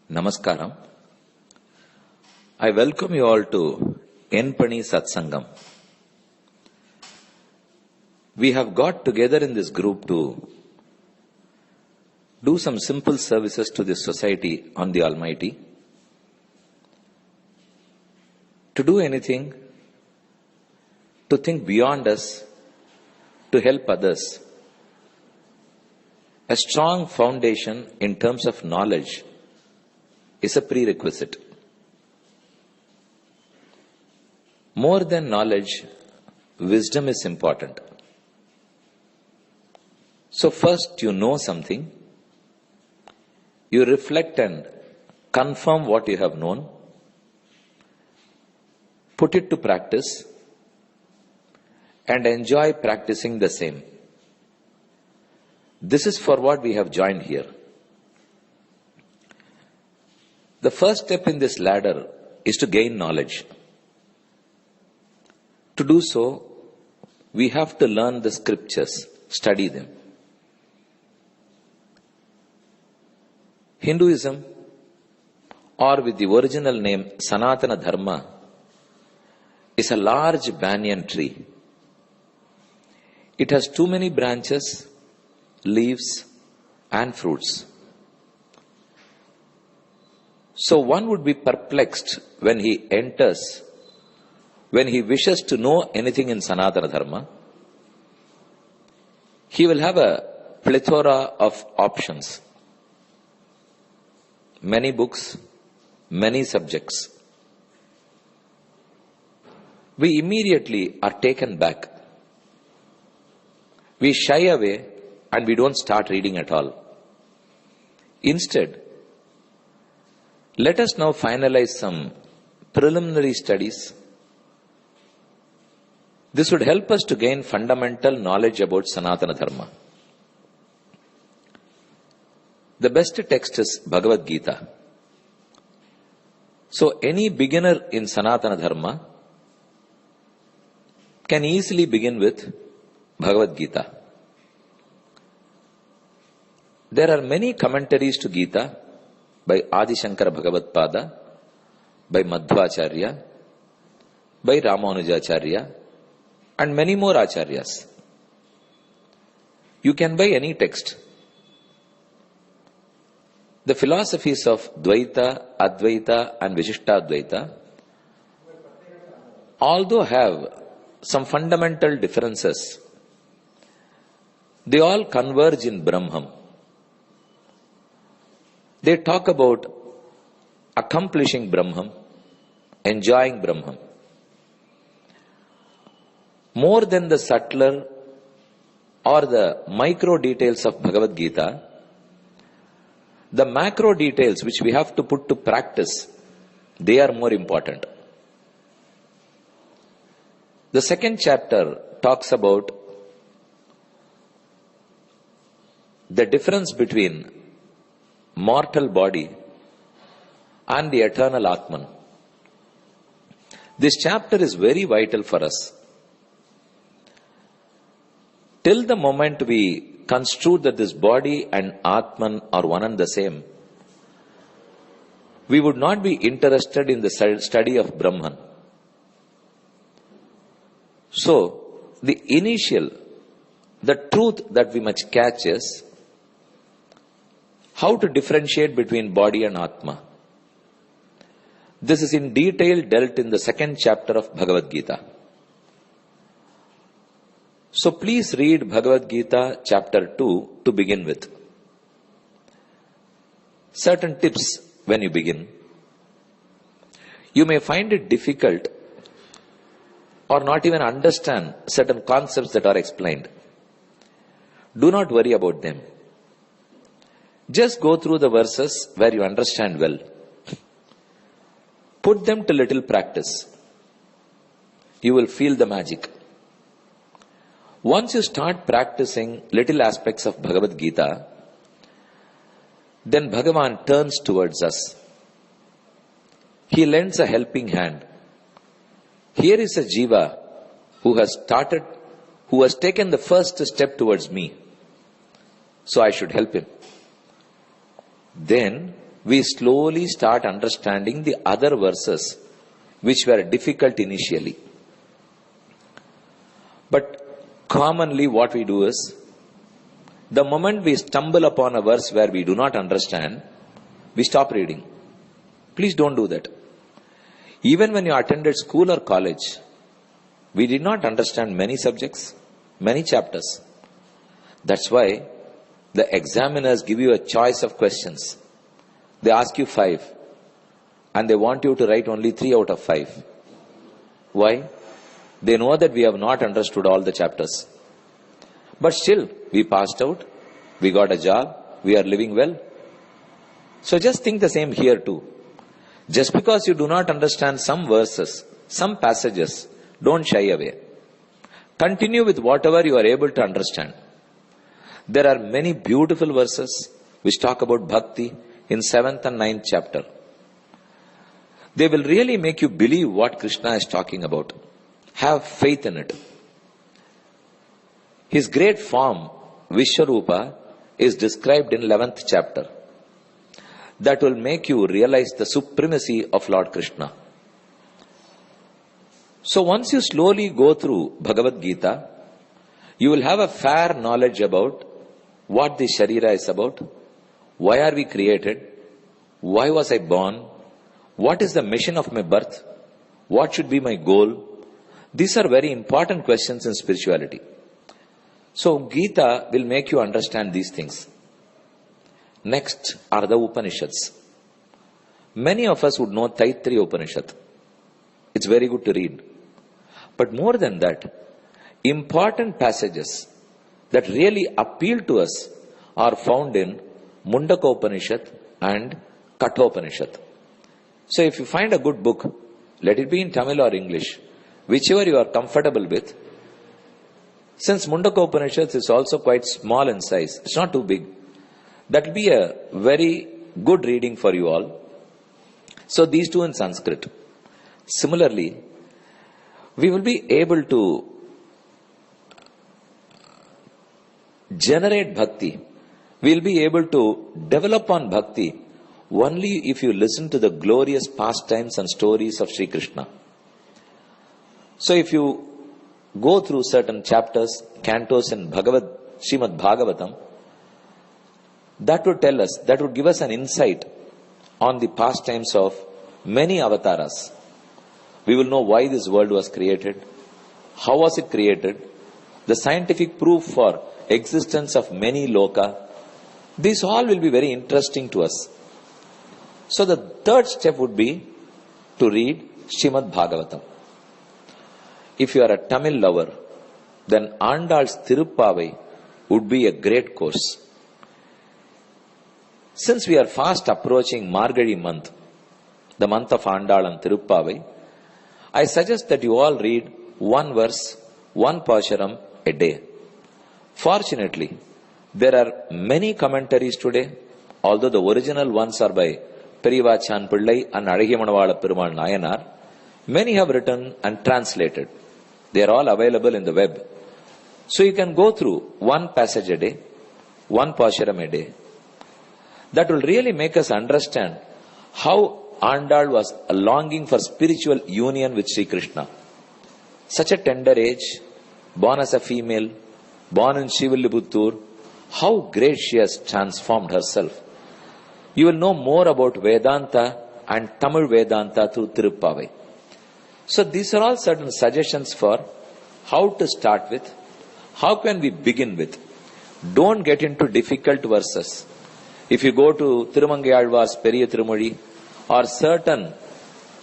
Namaskaram. I welcome you all to Enpani Satsangam. We have got together in this group to do some simple services to this society on the Almighty. To do anything, to think beyond us, to help others. A strong foundation in terms of knowledge is a prerequisite. More than knowledge, wisdom is important. So first you know something, you reflect and confirm what you have known, put it to practice, and enjoy practicing the same. This is for what we have joined here. The first step in this ladder is to gain knowledge. To do so, we have to learn the scriptures, study them. Hinduism, or with the original name Sanatana Dharma, is a large banyan tree. It has too many branches, leaves, and fruits. So one would be perplexed when he enters, when he wishes to know anything in Sanatana Dharma. He will have a plethora of options. Many books, many subjects. We immediately are taken back. We shy away and we don't start reading at all. Instead, let us now finalize some preliminary studies. This would help us to gain fundamental knowledge about Sanatana Dharma. The best text is Bhagavad Gita. So any beginner in Sanatana Dharma can easily begin with Bhagavad Gita. There are many commentaries to Gita by Adi Shankara Bhagavad Pada, by Madhvacharya, by Ramanujacharya, and many more acharyas. You can buy any text. The philosophies of Dvaita, Advaita, and Vishishtadvaita, although have some fundamental differences, they all converge in Brahman. They talk about accomplishing Brahman, enjoying Brahman. More than the subtler or the micro details of Bhagavad Gita, the macro details which we have to put to practice, they are more important. The second chapter talks about the difference between mortal body and the eternal Atman. This chapter is very vital for us. Till the moment we construe that this body and Atman are one and the same, we would not be interested in the study of Brahman. So, the truth that we must catch is how to differentiate between body and Atma. This is in detail dealt in the second chapter of Bhagavad Gita. So please read Bhagavad Gita chapter 2 to begin with. Certain tips when you begin. You may find it difficult or not even understand certain concepts that are explained. Do not worry about them. Just go through the verses where you understand well. Put them to little practice. You will feel the magic. Once you start practicing little aspects of Bhagavad Gita, then Bhagavan turns towards us. He lends a helping hand. Here is a jiva who has taken the first step towards me. So I should help him. Then we slowly start understanding the other verses which were difficult initially. But commonly what we do is, the moment we stumble upon a verse where we do not understand, we stop reading. Please don't do that. Even when you attended school or college, we did not understand many subjects, many chapters. That's why the examiners give you a choice of questions. They ask you 5 and they want you to write only 3 out of 5. Why? They know that we have not understood all the chapters. But still, we passed out, we got a job, we are living well. So just think the same here too. Just because you do not understand some verses, some passages, don't shy away. Continue with whatever you are able to understand. There are many beautiful verses which talk about bhakti in 7th and 9th chapter. They will really make you believe what Krishna is talking about. Have faith in it. His great form, Vishwarupa, is described in 11th chapter. That will make you realize the supremacy of Lord Krishna. So once you slowly go through Bhagavad Gita, you will have a fair knowledge about what the Sharira is about, why are we created, why was I born, what is the mission of my birth, what should be my goal. These are very important questions in spirituality. So Gita will make you understand these things. Next are the Upanishads. Many of us would know Taittiriya Upanishad. It's very good to read. But more than that, important passages that really appeal to us are found in Mundaka Upanishad and Kathopanishad. So if you find a good book, let it be in Tamil or English, whichever you are comfortable with. Since Mundaka Upanishad is also quite small in size, it's not too big. That will be a very good reading for you all. So these two in Sanskrit. Similarly, we will be able to generate bhakti. We will be able to develop on bhakti only if you listen to the glorious pastimes and stories of Sri Krishna. So if you go through certain chapters, cantos in Srimad Bhagavatam, that would tell us, that would give us an insight on the pastimes of many avatars. We will know why this world was created, how was it created, the scientific proof for existence of many loka. These all will be very interesting to us. So the third step would be to read Srimad Bhagavatam. If you are a Tamil lover, then Andal's Tiruppavai would be a great course. Since we are fast approaching Margazhi month, the month of Andal and Tiruppavai, I suggest that you all read one verse, one pasharam a day. Fortunately, there are many commentaries today, although the original ones are by Periyavachan Pillai and Azhagiya Perumal Nayanar. Many have written and translated. They are all available in the web. So you can go through one passage a day, one pasharam a day. That will really make us understand how Andal was longing for spiritual union with Sri Krishna. Such a tender age, born as a female, born in Shivilliputtur, how great she has transformed herself. You will know more about Vedanta and Tamil Vedanta through Tiruppavai. So these are all certain suggestions for how to start with, how can we begin with. Don't get into difficult verses. If you go to Thirumangai-Alvar's Periya Tirumozhi or certain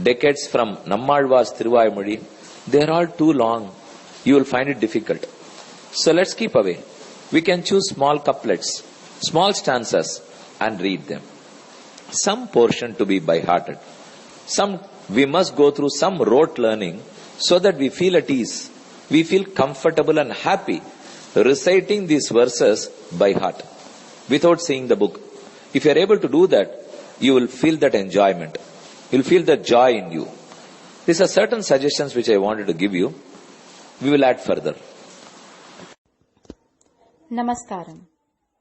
decades from Nammalvar's Thiruvaimozhi, they are all too long. You will find it difficult. So let's keep away. We can choose small couplets, small stanzas and read them. Some portion to be by hearted. Some we must go through some rote learning so that we feel at ease. We feel comfortable and happy reciting these verses by heart without seeing the book. If you are able to do that, you will feel that enjoyment. You will feel the joy in you. These are certain suggestions which I wanted to give you. We will add further. Namaskaram.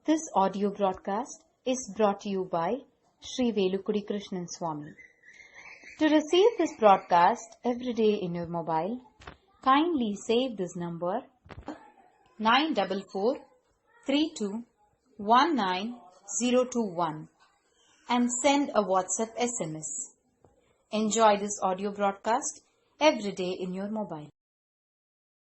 This audio broadcast is brought to you by Sri Velukudi Swamy. To receive this broadcast every day in your mobile, kindly save this number 94432190021 and send a WhatsApp SMS. Enjoy this audio broadcast every day in your mobile.